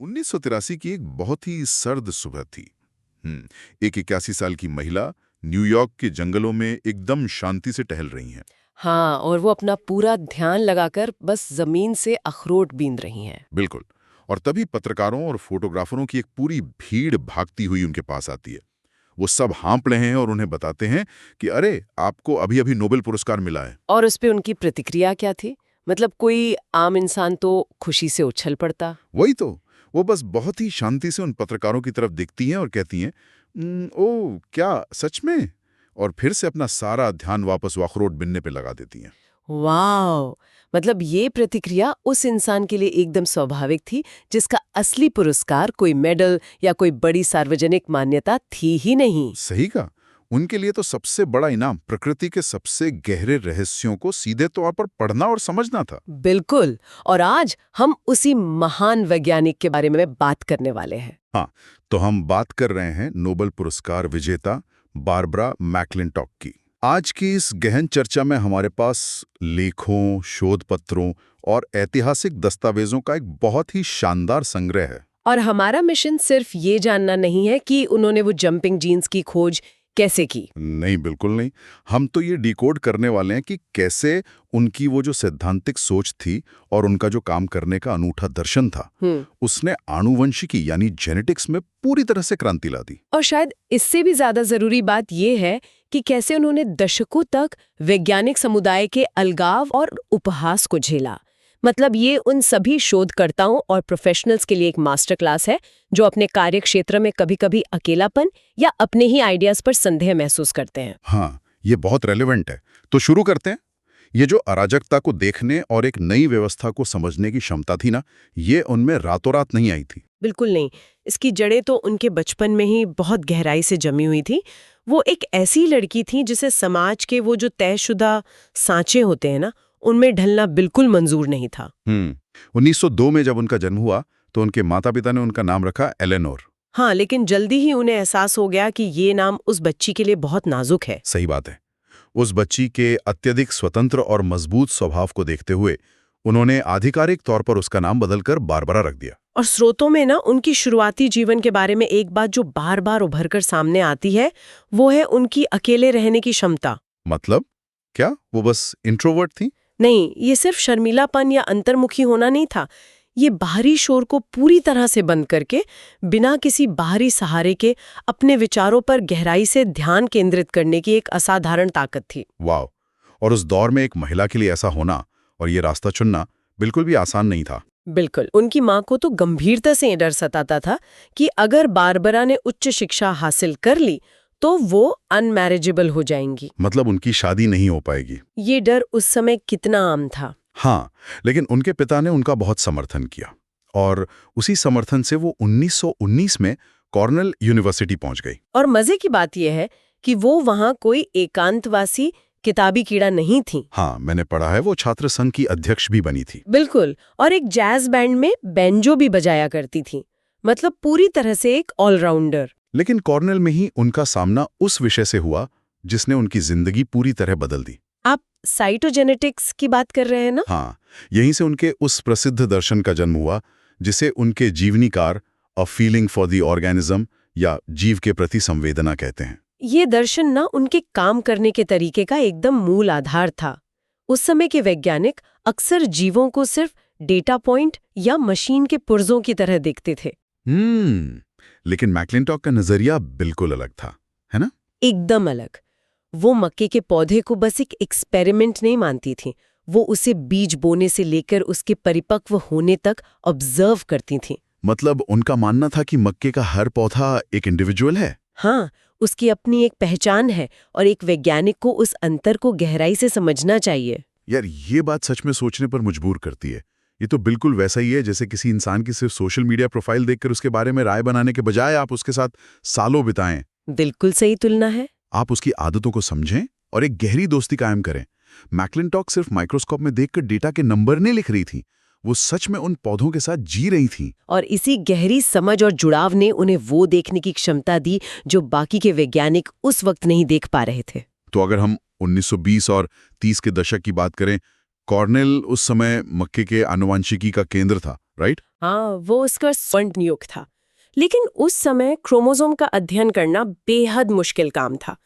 1983 की एक बहुत ही सर्द सुबह थी। एक 81 साल की महिला न्यूयॉर्क के जंगलों में एकदम शांति से टहल रही हैं। हाँ, और वो अपना पूरा ध्यान लगाकर बस जमीन से अखरोट बीन रही हैं। बिल्कुल। और तभी पत्रकारों और फोटोग्राफरों की एक पूरी भीड़ भागती हुई उनके पास आती है। वो सब हाँप रहे हैं और उन्हें बताते हैं कि अरे, आपको अभी अभी नोबेल पुरस्कार मिला है। और उस पे उनकी प्रतिक्रिया क्या थी? मतलब कोई आम इंसान तो खुशी से उछल पड़ता। वही तो। वो बस बहुत ही शांति से उन पत्रकारों की तरफ देखती हैं और कहती हैं, "ओह, क्या सच में?" और फिर से अपना सारा ध्यान वापस वो अखरोट बिनने पे लगा देती हैं। वाह! मतलब ये प्रतिक्रिया उस इंसान के लिए एकदम स्वाभाविक थी जिसका असली पुरस्कार कोई मेडल या कोई बड़ी सार्वजनिक मान्यता थी ही नहीं। सही कहा। उनके लिए तो सबसे बड़ा इनाम प्रकृति के सबसे गहरे रहस्यों को सीधे तौर पर पढ़ना और समझना था। बिल्कुल। और आज हम उसी महान वैज्ञानिक के बारे में बात करने वाले हैं। हाँ, तो हम बात कर रहे हैं नोबेल पुरस्कार विजेता बारबरा मैकलिंटॉक की। आज की इस गहन चर्चा में हमारे पास लेखों, शोध पत्रों और ऐतिहासिक दस्तावेजों का एक बहुत ही शानदार संग्रह है। और हमारा मिशन सिर्फ ये जानना नहीं है कि उन्होंने वो जंपिंग जीन्स की खोज कैसे की। नहीं, बिल्कुल नहीं। हम तो ये डिकोड करने वाले हैं कि कैसे उनकी वो जो सैद्धांतिक सोच थी और उनका जो काम करने का अनूठा दर्शन था, उसने आनुवंशिकी यानी जेनेटिक्स में पूरी तरह से क्रांति ला दी। और शायद इससे भी ज्यादा जरूरी बात यह है कि कैसे उन्होंने दशकों तक वैज्ञानिक समुदाय के अलगाव और उपहास को झेला। मतलब ये उन सभी शोधकर्ताओं और प्रोफेशनल्स के लिए एक मास्टर क्लास है जो अपने कार्य क्षेत्र में कभी-कभी अकेलापन या अपने ही आइडियाज पर संदेह महसूस करते हैं। हाँ, ये बहुत रेलेवेंट है। तो शुरू करते हैं। ये जो अराजकता को देखने और एक नई व्यवस्था को समझने की क्षमता थी ना, ये उनमें रातों रात नहीं आई थी। बिल्कुल नहीं। इसकी जड़ें तो उनके बचपन में ही बहुत गहराई से जमी हुई थी। वो एक ऐसी लड़की थी जिसे समाज के वो जो तयशुदा सांचे होते हैं ना, उनमें ढलना बिल्कुल मंजूर नहीं था। 1902 में जब उनका जन्म हुआ तो उनके माता पिता ने उनका नाम रखा एलेनोर। हाँ, लेकिन जल्दी ही उन्हें एहसास हो गया कि ये नाम उस बच्ची के लिए बहुत नाजुक है। सही बात है। उस बच्ची के अत्यधिक स्वतंत्र और मजबूत स्वभाव को देखते हुए उन्होंने आधिकारिक तौर पर उसका नाम बदलकर बारबरा रख दिया। और स्रोतों में ना उनकी शुरुआती जीवन के बारे में एक बात जो बार बार उभर कर सामने आती है, वो है उनकी अकेले रहने की क्षमता। मतलब क्या वो बस इंट्रोवर्ट थी? नहीं, ये सिर्फ शर्मीलापन या अंतर्मुखी होना नहीं था। ये बाहरी शोर को पूरी तरह से बंद करके बिना किसी बाहरी सहारे के अपने विचारों पर गहराई से ध्यान केंद्रित करने की एक असाधारण ताकत थी। वाह! और उस दौर में एक महिला के लिए ऐसा होना और ये रास्ता चुनना बिल्कुल भी आसान नहीं था। बिल्कुल। उनकी माँ को तो गंभीरता से ये डर सताता था कि अगर बारबरा ने उच्च शिक्षा हासिल कर ली तो वो अनमैरिजेबल हो जाएंगी। मतलब उनकी शादी नहीं हो पाएगी। ये डर उस समय कितना आम था। हाँ, लेकिन उनके पिता ने उनका बहुत समर्थन किया और उसी समर्थन से वो 1919 में कॉर्नेल यूनिवर्सिटी पहुंच गई। और मजे की बात यह है कि वो वहां कोई एकांतवासी किताबी कीड़ा नहीं थी। हाँ, मैंने पढ़ा है वो छात्र संघ की अध्यक्ष भी बनी थी। बिल्कुल। और एक जैज बैंड में बेंजो भी बजाया करती थी। मतलब पूरी तरह से एक ऑलराउंडर। लेकिन कॉर्नेल में ही उनका सामना उस विषय से हुआ जिसने उनकी जिंदगी पूरी तरह बदल दी। आप साइटोजेनेटिक्स की बात कर रहे हैं ना? हाँ, यहीं से उनके उस प्रसिद्ध दर्शन का जन्म हुआ जिसे उनके जीवनीकार a feeling for the organism या जीव के प्रति संवेदना कहते हैं। ये दर्शन ना उनके काम करने के तरीके का एकदम मूल आधार था। उस समय के वैज्ञानिक अक्सर जीवों को सिर्फ डेटा पॉइंट या मशीन के पुर्जों की तरह देखते थे। लेकिन मैकलिंटॉक का नजरिया बिल्कुल अलग था, है ना? एकदम अलग। वो मक्के के पौधे को बस एक एक्सपेरिमेंट नहीं मानती थी। वो उसे बीज बोने से लेकर उसके परिपक्व होने तक ऑब्जर्व करती थी। मतलब उनका मानना था कि मक्के का हर पौधा एक इंडिविजुअल है। हाँ, उसकी अपनी एक पहचान है और एक वैज्ञानिक को उस अंतर को गहराई से समझना चाहिए। यार, ये बात सच में सोचने पर मजबूर करती है। ये तो बिल्कुल वैसा ही है जैसे किसी इंसान की सिर्फ सोशल मीडिया प्रोफाइल देखकर उसके बारे में राय बनाने के बजाय आप उसके साथ सालों बिताएं। बिल्कुल सही तुलना है। आप उसकी आदतों को समझें और एक गहरी दोस्ती कायम करें। मैकलिंटॉक सिर्फ माइक्रोस्कोप में देखकर डेटा के नंबर नहीं लिख रही थी, वो सच में उन पौधों के साथ जी रही थी। और इसी गहरी समझ और जुड़ाव ने उन्हें वो देखने की क्षमता दी जो बाकी के वैज्ञानिक उस वक्त नहीं देख पा रहे थे। तो अगर हम 1920 और 30 के दशक की बात करें, कॉर्नेल उस समय मक्के के आनुवांशिकी का केंद्र था, राइट? हाँ, वो उसका स्वर्ण युग था। लेकिन उस समय क्रोमोसोम का अध्ययन करना बेहद मुश्किल काम था।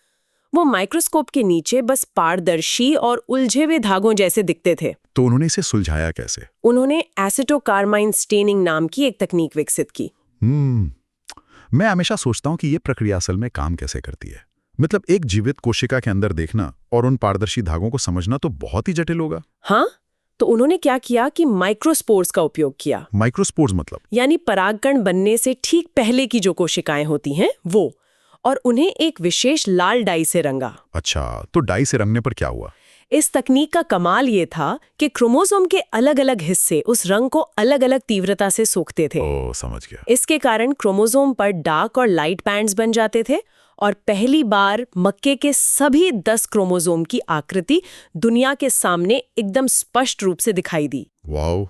वो माइक्रोस्कोप के नीचे बस पारदर्शी और उलझे हुए धागों जैसे दिखते थे। तो उन्होंने इसे सुलझाया कैसे? उन्होंने एसिटोकार्माइन स्टेनिंग नाम की एक तकनीक विकसित की। मैं हमेशा सोचता हूँ कि ये प्रक्रिया असल में काम कैसे करती है। मतलब एक जीवित कोशिका के अंदर देखना और उन पारदर्शी धागों को समझना तो बहुत ही जटिल होगा। हाँ, तो उन्होंने क्या किया कि माइक्रोस्पोर्स का उपयोग किया। माइक्रोस्पोर्स मतलब? यानी परागकण बनने से ठीक पहले की जो कोशिकाएं होती हैं वो, और उन्हें एक विशेष लाल डाई से रंगा। अच्छा, तो डाई से रंगने पर क्या हुआ? इस तकनीक का कमाल ये था कि क्रोमोसोम के अलग अलग हिस्से उस रंग को अलग अलग तीव्रता से सोखते थे। ओह, समझ गया। इसके कारण क्रोमोसोम पर डार्क और लाइट बैंड्स बन जाते थे और पहली बार मक्के के सभी 10 क्रोमोसोम की आकृति दुनिया के सामने एकदम स्पष्ट रूप से दिखाई दी। वाओ,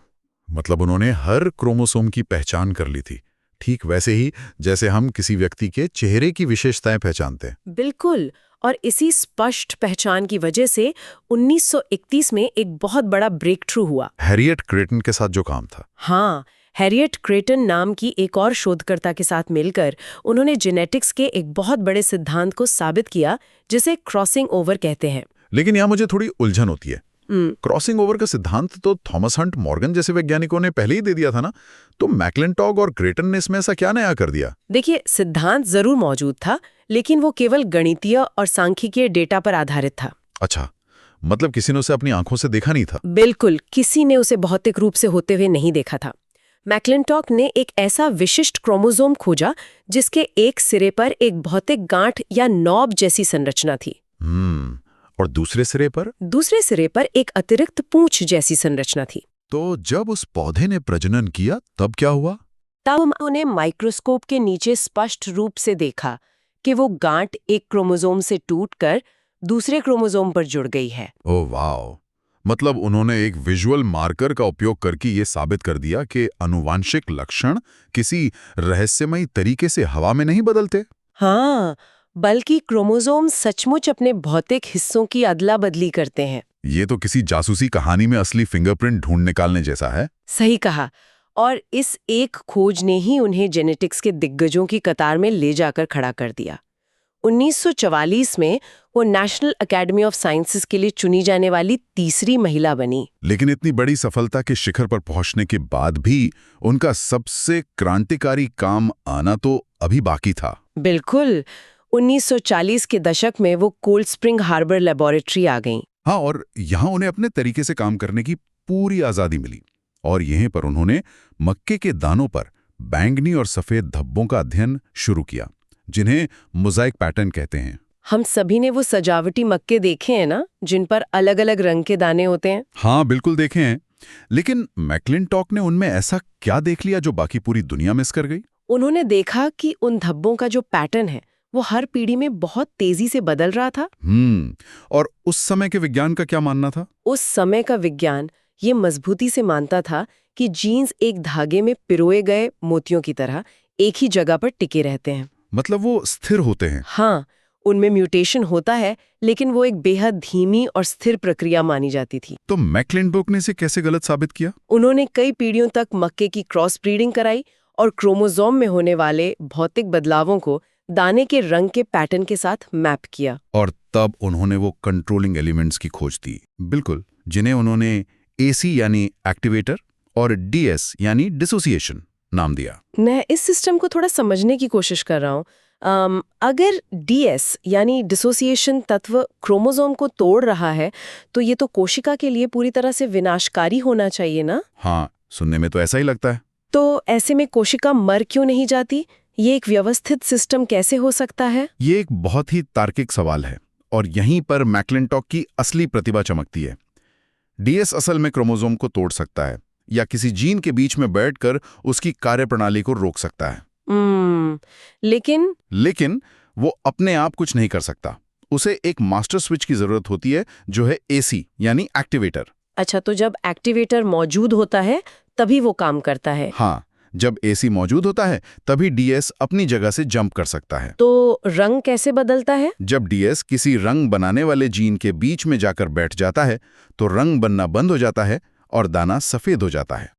मतलब उन्होंने हर क्रोमोसोम की पहचान कर ली थी, ठीक वैसे ही जैसे हम किसी व्यक्ति के चेहरे की विशेषताएं पहचानते हैं। बिल्कुल, और इसी स्पष्ट पहचान की वजह से 1931 में एक बहुत बड़ा ब्रेक थ्रू हुआ। हैरियट क्रेटन के साथ जो काम था। हाँ, हैरियट क्रेटन नाम की एक और शोधकर्ता के साथ मिलकर उन्होंने जेनेटिक्स के एक बहुत बड़े सिद्धांत को साबित किया, जिसे क्रॉसिंग ओवर कहते हैं। लेकिन यहाँ मुझे थोड़ी उलझन होती है। क्रॉसिंग ओवर का सिद्धांत तो थॉमस हंट मॉर्गन जैसे वैज्ञानिकों ने पहले ही दे दिया था ना, तो मैक्लिंटॉक और क्रेटन ने इसमें ऐसा क्या नया कर दिया? देखिए, सिद्धांत जरूर मौजूद था, लेकिन वो केवल गणितीय और सांख्यिकीय डेटा पर आधारित था। अच्छा, मतलब किसी ने उसे अपनी आंखों से देखा नहीं था? बिल्कुल, किसी ने उसे भौतिक रूप से होते हुए नहीं देखा था। मैक्लिंटॉक ने एक ऐसा विशिष्ट क्रोमोसोम खोजा जिसके एक सिरे पर एक भौतिक गांठ या नॉब जैसी संरचना थी। और दूसरे सिरे पर? दूसरे सिरे पर एक अतिरिक्त पूंछ जैसी संरचना थी। तो जब उस पौधे ने प्रजनन किया तब क्या हुआ? तब उन्होंने माइक्रोस्कोप के नीचे स्पष्ट रूप से देखा कि वो गांठ एक क्रोमोसोम से टूटकर दूसरे क्रोमोसोम पर जुड़ गई है। ओह वाओ, मतलब उन्होंने एक विजुअल मार्कर का उपयोग करके ये साबित कर दिया कि आनुवांशिक लक्षण किसी रहस्यमयी तरीके से हवा में नहीं बदलते। हाँ, बल्कि क्रोमोसोम सचमुच अपने भौतिक हिस्सों की अदला बदली करते हैं। ये तो किसी जासूसी कहानी में असली फिंगरप्रिंट ढूंढ निकालने जैसा है। सही कहा। और इस एक खोज ने ही उन्हें जेनेटिक्स के दिग्गजों की कतार में ले जाकर खड़ा कर दिया। 1944 में वो नेशनल एकेडमी ऑफ साइंसेस के लिए चुनी जाने वाली तीसरी महिला बनी। लेकिन इतनी बड़ी सफलता के शिखर पर पहुंचने के बाद भी उनका सबसे क्रांतिकारी काम आना तो अभी बाकी था। बिल्कुल, 1940 के दशक में वो कोल्ड स्प्रिंग हार्बर लेबोरेटरी आ गईं। हाँ, और यहाँ उन्हें अपने तरीके से काम करने की पूरी आज़ादी मिली। और यहीं पर उन्होंने मक्के के दानों पर बैंगनी और सफ़ेद धब्बों का अध्ययन शुरू किया, जिन्हें मोज़ाइक पैटर्न कहते हैं। हम सभी ने वो सजावटी मक्के देखे हैं ना, जिन पर अलग अलग रंग के दाने होते हैं। हाँ, बिल्कुल देखे हैं। लेकिन मैक्लिंटॉक ने उनमें ऐसा क्या देख लिया जो बाकी पूरी दुनिया मिस कर गई? उन्होंने देखा कि उन धब्बों का जो पैटर्न है वो हर पीढ़ी में बहुत तेजी से बदल रहा था। और उस समय के विज्ञान का क्या मानना था? उस समय का विज्ञान ये मजबूती से मानता था कि जीन्स एक धागे में पिरोए गए मोतियों की तरह एक ही जगह पर टिके रहते हैं। मतलब वो स्थिर होते हैं? हाँ, उनमें म्यूटेशन होता है, लेकिन वो एक बेहद धीमी और स्थिर प्रक्रिया मानी जाती थी। तो मैक्लिंटॉक ने इसे कैसे गलत साबित किया? उन्होंने कई पीढ़ियों तक मक्के की क्रॉस ब्रीडिंग कराई और क्रोमोसोम में होने वाले भौतिक बदलावों को दाने के रंग के पैटर्न के साथ मैप किया। और तब उन्होंने वो कंट्रोलिंग एलिमेंट्स की खोज दी, बिल्कुल, जिन्हें उन्होंने एसी यानी एक्टिवेटर और डीएस यानी डिसोसिएशन नाम दिया। मैं इस सिस्टम को थोड़ा समझने की कोशिश कर रहा हूँ। अगर डीएस यानी डिसोसिएशन तत्व क्रोमोसोम को तोड़ रहा है, तो ये तो कोशिका के लिए पूरी तरह से विनाशकारी होना चाहिए ना? हाँ, सुनने में तो ऐसा ही लगता है। तो ऐसे में कोशिका मर क्यों नहीं जाती? ये एक व्यवस्थित सिस्टम कैसे हो सकता है? ये एक बहुत ही तार्किक सवाल है, और यहीं पर मैक्लिंटॉक की असली प्रतिभा चमकती है। डीएस असल में क्रोमोसोम को तोड़ सकता है या किसी जीन के बीच में बैठकर उसकी कार्यप्रणाली को रोक सकता है। लेकिन वो अपने आप कुछ नहीं कर सकता। उसे एक मास्टर स्विच की जरूरत होती है, जो है एसी यानी एक्टिवेटर। अच्छा, तो जब एक्टिवेटर मौजूद होता है तभी वो काम करता है? हाँ, जब एसी मौजूद होता है तभी डीएस अपनी जगह से जंप कर सकता है। तो रंग कैसे बदलता है? जब डीएस किसी रंग बनाने वाले जीन के बीच में जाकर बैठ जाता है तो रंग बनना बंद हो जाता है और दाना सफेद हो जाता है।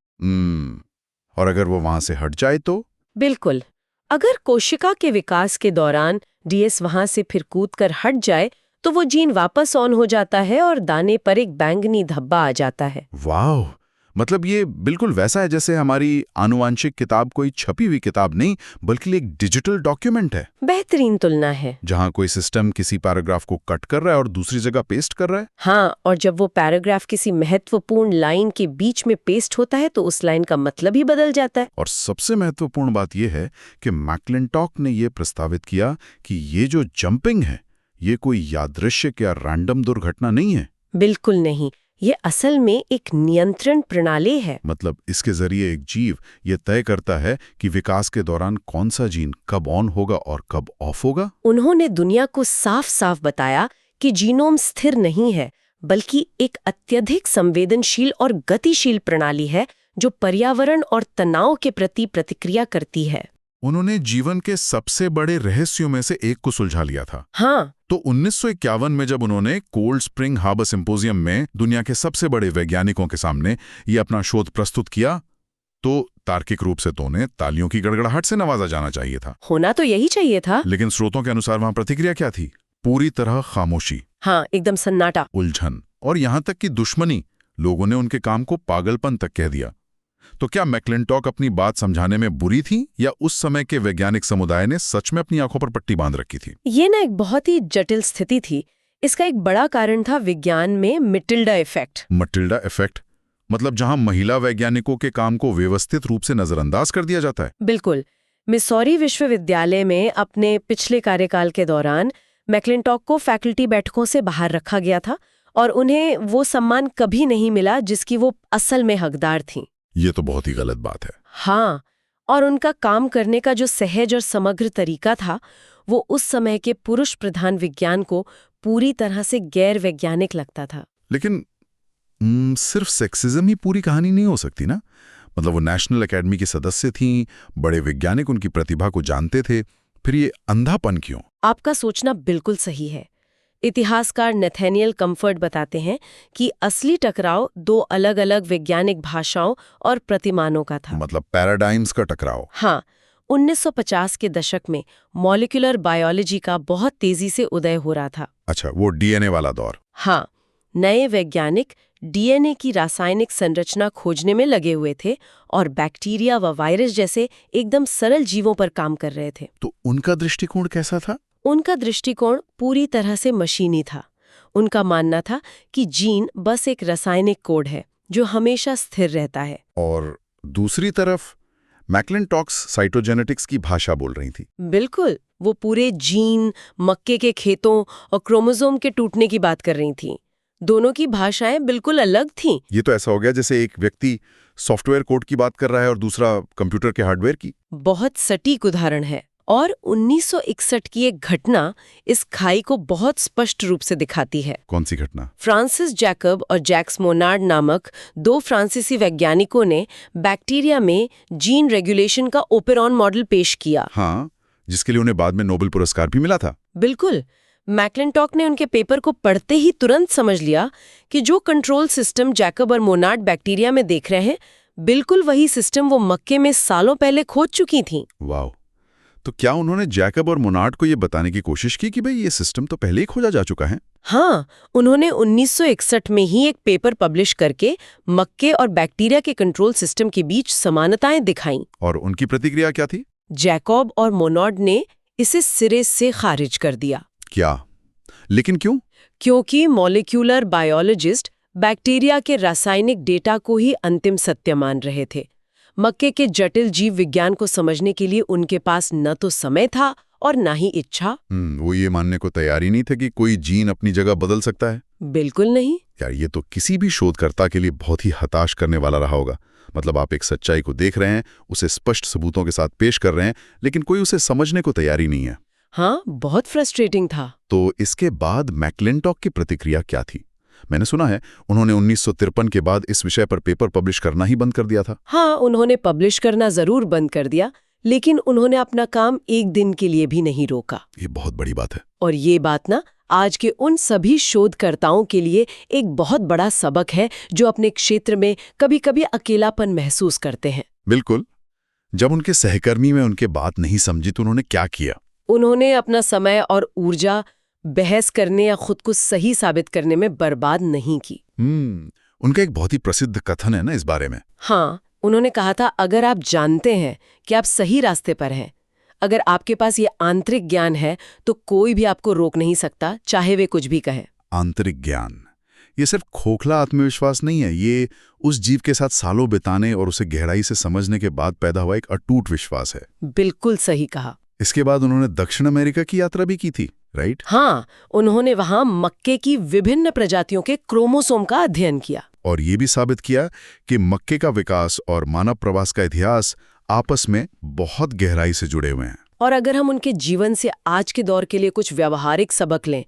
और अगर वो वहां से हट जाए तो? बिल्कुल। अगर कोशिका के विकास के दौरान डीएस वहां से फिर कूदकर हट जाए तो वो जीन वापस ऑन हो जाता है और दाने पर एक बैंगनी धब्बा आ जाता है। वाह, मतलब ये बिल्कुल वैसा है जैसे हमारी आनुवांशिक किताब कोई छपी हुई किताब नहीं बल्कि एक डिजिटल डॉक्यूमेंट है। बेहतरीन तुलना है। जहां कोई सिस्टम किसी पैराग्राफ को कट कर रहा है और दूसरी जगह पेस्ट कर रहा है। हाँ, और जब वो पैराग्राफ किसी महत्वपूर्ण लाइन के बीच में पेस्ट होता है तो उस लाइन का मतलब ही बदल जाता है। और सबसे महत्वपूर्ण बात यह है कि मैक्लिंटॉक ने यह प्रस्तावित किया कि ये जो जंपिंग है ये कोई यादृच्छिक या रैंडम दुर्घटना नहीं है। बिल्कुल नहीं, ये असल में एक नियंत्रण प्रणाली है। मतलब इसके जरिए एक जीव ये तय करता है कि विकास के दौरान कौन सा जीन कब ऑन होगा और कब ऑफ होगा। उन्होंने दुनिया को साफ साफ बताया कि जीनोम स्थिर नहीं है बल्कि एक अत्यधिक संवेदनशील और गतिशील प्रणाली है जो पर्यावरण और तनाव के प्रति प्रतिक्रिया करती है। उन्होंने जीवन के सबसे बड़े रहस्यों में से एक को सुलझा लिया था। हाँ, तो 1951 में जब उन्होंने कोल्ड स्प्रिंग हार्बर सिंपोजियम में दुनिया के सबसे बड़े वैज्ञानिकों के सामने ये अपना शोध प्रस्तुत किया तो तार्किक रूप से तो उन्हें तालियों की गड़गड़ाहट से नवाजा जाना चाहिए था। होना तो यही चाहिए था। लेकिन स्रोतों के अनुसार वहां प्रतिक्रिया क्या थी? पूरी तरह खामोशी। हाँ, एकदम सन्नाटा। उलझन और यहां तक कि दुश्मनी। लोगों ने उनके काम को पागलपन तक कह दिया। तो क्या मैक्लिंटॉक अपनी बात समझाने में बुरी थी या उस समय के वैज्ञानिक समुदाय ने सच में अपनी आंखों पर पट्टी बांध रखी थी? ये ना एक बहुत ही जटिल स्थिति थी। इसका एक बड़ा कारण था विज्ञान में मटिल्डा इफेक्ट। मटिल्डा इफेक्ट मतलब जहां महिला वैज्ञानिकों के काम को व्यवस्थित रूप से नजरअंदाज कर दिया जाता है। बिल्कुल। मिसौरी विश्वविद्यालय में अपने पिछले कार्यकाल के दौरान मैक्लिंटॉक को फैकल्टी बैठकों से बाहर रखा गया था और उन्हें वो सम्मान कभी नहीं मिला जिसकी वो असल में हकदार थीं। ये तो बहुत ही गलत बात है। हाँ, और उनका काम करने का जो सहज और समग्र तरीका था वो उस समय के पुरुष प्रधान विज्ञान को पूरी तरह से गैर वैज्ञानिक लगता था। लेकिन सिर्फ सेक्सिज्म ही पूरी कहानी नहीं हो सकती ना। मतलब वो नेशनल एकेडमी की सदस्य थीं, बड़े वैज्ञानिक उनकी प्रतिभा को जानते थे, फिर ये अंधापन क्यों? आपका सोचना बिल्कुल सही है। इतिहासकार नैथानियल कम्फर्ट बताते हैं कि असली टकराव दो अलग-अलग वैज्ञानिक भाषाओं और प्रतिमानों का था। मतलब पैराडाइम्स का टकराव। हाँ, 1950 के दशक में मॉलिक्यूलर बायोलॉजी का बहुत तेजी से उदय हो रहा था। अच्छा, वो डीएनए वाला दौर। हाँ, नए वैज्ञानिक डीएनए की रासायनिक संरचना खोजने में लगे हुए थे और बैक्टीरिया व वायरस जैसे एकदम सरल जीवों पर काम कर रहे थे। तो उनका दृष्टिकोण कैसा था? उनका दृष्टिकोण पूरी तरह से मशीनी था। उनका मानना था कि जीन बस एक रासायनिक कोड है जो हमेशा स्थिर रहता है। और दूसरी तरफ मैक्लिंटॉक्स साइटोजेनेटिक्स की भाषा बोल रही थी। बिल्कुल, वो पूरे जीन, मक्के के खेतों और क्रोमोसोम के टूटने की बात कर रही थीं। दोनों की भाषाएं बिल्कुल अलग थीं। ये तो ऐसा हो गया जैसे एक व्यक्ति सॉफ्टवेयर कोड की बात कर रहा है और दूसरा कंप्यूटर के हार्डवेयर की। बहुत सटीक उदाहरण है। और 1961 की एक घटना इस खाई को बहुत स्पष्ट रूप से दिखाती है। कौन सी घटना? फ्रांसिस जैकब और जैक्स मोनार्ड नामक दो फ्रांसीसी वैज्ञानिकों ने बैक्टीरिया में जीन रेगुलेशन का ओपेरॉन मॉडल पेश किया। हाँ, जिसके लिए उन्हें बाद में नोबेल पुरस्कार भी मिला था। बिल्कुल। मैक्लिंटॉक ने उनके पेपर को पढ़ते ही तुरंत समझ लिया कि जो कंट्रोल सिस्टम जैकब और मोनार्ड बैक्टीरिया में देख रहे हैं, बिल्कुल वही सिस्टम वो मक्के में सालों पहले खोज चुकी थीं। वाह! तो क्या उन्होंने जैकब और मोनार्ड को ये बताने की कोशिश की कि भाई ये सिस्टम तो पहले ही खोजा जा चुका है? हाँ, उन्होंने 1961 में ही एक पेपर पब्लिश करके मक्के और बैक्टीरिया के कंट्रोल सिस्टम के बीच समानताएं दिखाईं। और उनकी प्रतिक्रिया क्या थी? जैकब और मोनार्ड ने इसे सिरे से खारिज कर दिया। क्या? लेकिन क्यों? क्योंकि मॉलिक्यूलर बायोलॉजिस्ट बैक्टीरिया के रासायनिक डेटा को ही अंतिम सत्य मान रहे थे। मक्के के जटिल जीव विज्ञान को समझने के लिए उनके पास न तो समय था और न ही इच्छा। वो ये मानने को तैयार ही नहीं थे कि कोई जीन अपनी जगह बदल सकता है। बिल्कुल नहीं। यार, ये तो किसी भी शोधकर्ता के लिए बहुत ही हताश करने वाला रहा होगा। मतलब आप एक सच्चाई को देख रहे हैं, उसे स्पष्ट सबूतों के साथ पेश कर रहे हैं, लेकिन कोई उसे समझने को तैयार ही नहीं है। हाँ, बहुत फ्रस्ट्रेटिंग था। तो इसके बाद मैक्लिंटॉक की प्रतिक्रिया क्या थी? मैंने सुना है उन्होंने 1953 के बाद इस विषय पर पेपर पब्लिश करना ही बंद कर दिया था। हाँ, उन्होंने पब्लिश करना जरूर बंद कर दिया, लेकिन उन्होंने अपना काम एक दिन के लिए भी नहीं रोका। ये बहुत बड़ी बात है। और ये बात ना आज के उन सभी शोधकर्ताओं के लिए एक बहुत बड़ा सबक है जो अपने क्षेत्र में कभी-कभी अकेलापन महसूस करते हैं। बिल्कुल। जब उनके सहकर्मी में उनके बात नहीं समझी तो उन्होंने क्या किया? उन्होंने अपना समय और ऊर्जा बहस करने या खुद को सही साबित करने में बर्बाद नहीं की। उनका एक बहुत ही प्रसिद्ध कथन है ना इस बारे में। हाँ, उन्होंने कहा था, अगर आप जानते हैं कि आप सही रास्ते पर हैं, अगर आपके पास ये आंतरिक ज्ञान है, तो कोई भी आपको रोक नहीं सकता, चाहे वे कुछ भी कहें। आंतरिक ज्ञान, ये सिर्फ खोखला आत्मविश्वास नहीं है, ये उस जीव के साथ सालों बिताने और उसे गहराई से समझने के बाद पैदा हुआ एक अटूट विश्वास है। बिल्कुल सही कहा। इसके बाद उन्होंने दक्षिण अमेरिका की यात्रा भी की थी, राइट? हाँ, उन्होंने वहां मक्के की विभिन्न प्रजातियों के क्रोमोसोम का अध्ययन किया और ये भी साबित किया कि मक्के का विकास और मानव प्रवास का इतिहास आपस में बहुत गहराई से जुड़े हुए हैं। और अगर हम उनके जीवन से आज के दौर के लिए कुछ व्यावहारिक सबक लें,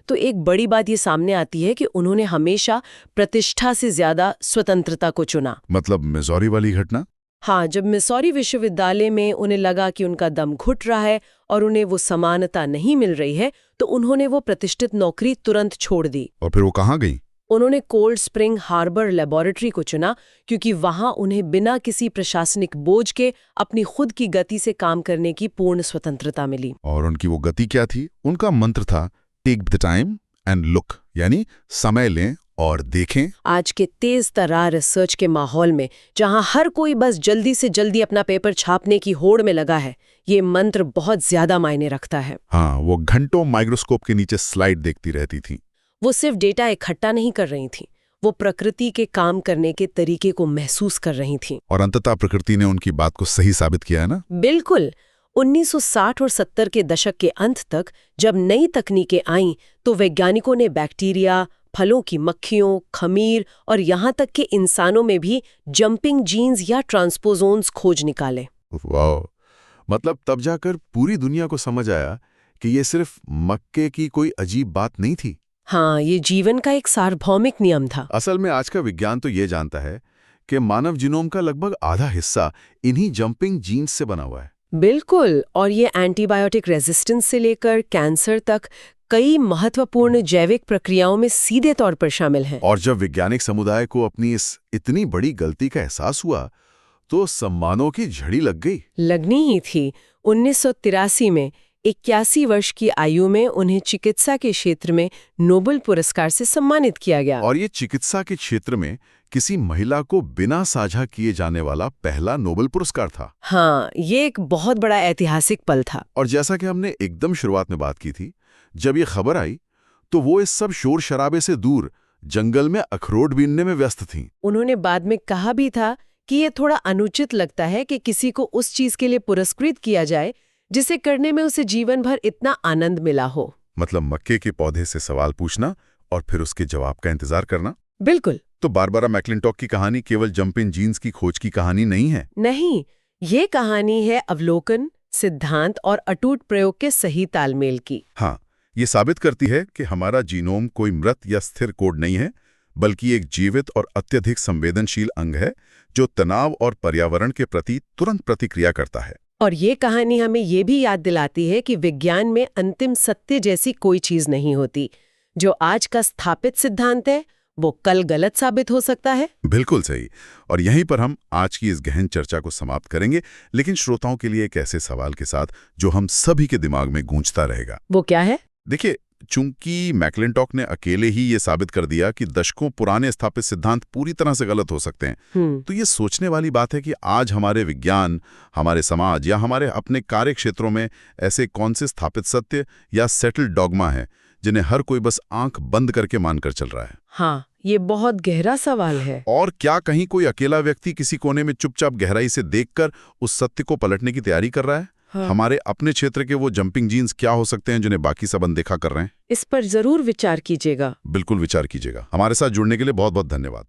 तो एक बड़ी बात ये सामने आती है कि उन्होंने हमेशा प्रतिष्ठा से ज्यादा स्वतंत्रता को चुना। मतलब मिजौरी वाली घटना? हाँ, जब मिसौरी विश्वविद्यालय में उन्हें लगा कि उनका दम घुट रहा है और उन्हें वो समानता नहीं मिल रही है, तो उन्होंने वो प्रतिष्ठित नौकरी तुरंत छोड़ दी। और फिर वो कहाँ गई? उन्होंने कोल्ड स्प्रिंग हार्बर लेबोरेटरी को चुना, क्योंकि वहां उन्हें बिना किसी प्रशासनिक बोझ के अपनी खुद की गति से काम करने की पूर्ण स्वतंत्रता मिली। और उनकी वो गति क्या थी? उनका मंत्र था take the time and look, यानी समय लें और देखें। आज के तेज तर्रार रिसर्च के माहौल में, जहां हर कोई बस जल्दी से जल्दी अपना पेपर छापने की होड़ में लगा है, ये मंत्र बहुत ज्यादा मायने रखता है। हाँ, वो घंटों माइक्रोस्कोप के नीचे स्लाइड देखती रहती थी। वो सिर्फ डेटा इकट्ठा नहीं कर रही थी, वो प्रकृति के काम करने के तरीके को महसूस कर रही थी। और अंततः प्रकृति ने उनकी बात को सही साबित किया है ना? बिल्कुल। 1960 और 70 के दशक के अंत तक जब नई तकनीकें आईं, तो वैज्ञानिकों ने बैक्टीरिया, फलों की मक्खियों, खमीर और यहाँ तक कि इंसानों में भी जंपिंग जीन्स या ट्रांसपोजोन्स खोज निकाले। वाह! मतलब तब जाकर पूरी दुनिया को समझ आया कि ये सिर्फ मक्के की कोई अजीब बात नहीं थी। हाँ, ये जीवन का एक सार्वभौमिक नियम था। असल में आज का विज्ञान तो ये जानता है कि मानव जीनोम का लगभग आधा हिस्सा इन्हीं जंपिंग जीन्स से बना हुआ है। बिल्कुल, और ये एंटीबायोटिक रेजिस्टेंस से लेकर कैंसर तक कई महत्वपूर्ण जैविक प्रक्रियाओं में सीधे तौर पर शामिल हैं। और जब वैज्ञानिक समुदाय को अपनी इस इतनी बड़ी गलती का एहसास हुआ, तो सम्मानों की झड़ी लग गई। लगनी ही थी। 1983 में 81 वर्ष की आयु में उन्हें चिकित्सा के क्षेत्र में नोबेल पुरस्कार से सम्मानित किया गया। और ये चिकित्सा के क्षेत्र में किसी महिला को बिना साझा किए जाने वाला पहला नोबेल पुरस्कार था। हाँ, ये एक बहुत बड़ा ऐतिहासिक पल था। और जैसा कि हमने एकदम शुरुआत में बात की थी, जब ये खबर आई तो वो इस सब शोर शराबे से दूर जंगल में अखरोट बीनने में व्यस्त थीं। उन्होंने बाद में कहा भी था कि ये थोड़ा अनुचित लगता है कि किसी को उस चीज के लिए पुरस्कृत किया जाए जिसे करने में उसे जीवन भर इतना आनंद मिला हो। मतलब मक्के के पौधे से सवाल पूछना और फिर उसके जवाब का इंतजार करना। बिल्कुल। तो बारबरा मैक्लिंटॉक की कहानी केवल जंपिंग जीन्स की खोज की कहानी नहीं है। नहीं, ये कहानी है अवलोकन, सिद्धांत और अटूट प्रयोग के सही तालमेल की। हाँ, ये साबित करती है कि हमारा जीनोम कोई मृत या स्थिर कोड नहीं है, बल्कि एक जीवित और अत्यधिक संवेदनशील अंग है जो तनाव और पर्यावरण के प्रति तुरंत प्रतिक्रिया करता है। और ये कहानी हमें ये भी याद दिलाती है कि विज्ञान में अंतिम सत्य जैसी कोई चीज नहीं होती। जो आज का स्थापित सिद्धांत है, वो कल गलत साबित हो सकता है। बिल्कुल सही। और यहीं पर हम आज की इस गहन चर्चा को समाप्त करेंगे, लेकिन श्रोताओं के लिए एक ऐसे सवाल के साथ जो हम सभी के दिमाग में गूंजता रहेगा। वो क्या है? देखिए, चूंकि मैक्लिंटॉक ने अकेले ही ये साबित कर दिया कि दशकों पुराने स्थापित सिद्धांत पूरी तरह से गलत हो सकते हैं, तो ये सोचने वाली बात है कि आज हमारे विज्ञान, हमारे समाज या हमारे अपने कार्य क्षेत्रों में ऐसे कौन से स्थापित सत्य या सेटल्ड डॉगमा है जिन्हें हर कोई बस आंख बंद करके मानकर चल रहा है। हाँ, ये बहुत गहरा सवाल है। और क्या कहीं कोई अकेला व्यक्ति किसी कोने में चुपचाप गहराई से देखकर उस सत्य को पलटने की तैयारी कर रहा है? हाँ। हमारे अपने क्षेत्र के वो जंपिंग जीन्स क्या हो सकते हैं जिन्हें बाकी सब अनदेखा कर रहे हैं? इस पर जरूर विचार कीजिएगा। बिल्कुल विचार कीजिएगा। हमारे साथ जुड़ने के लिए बहुत बहुत धन्यवाद।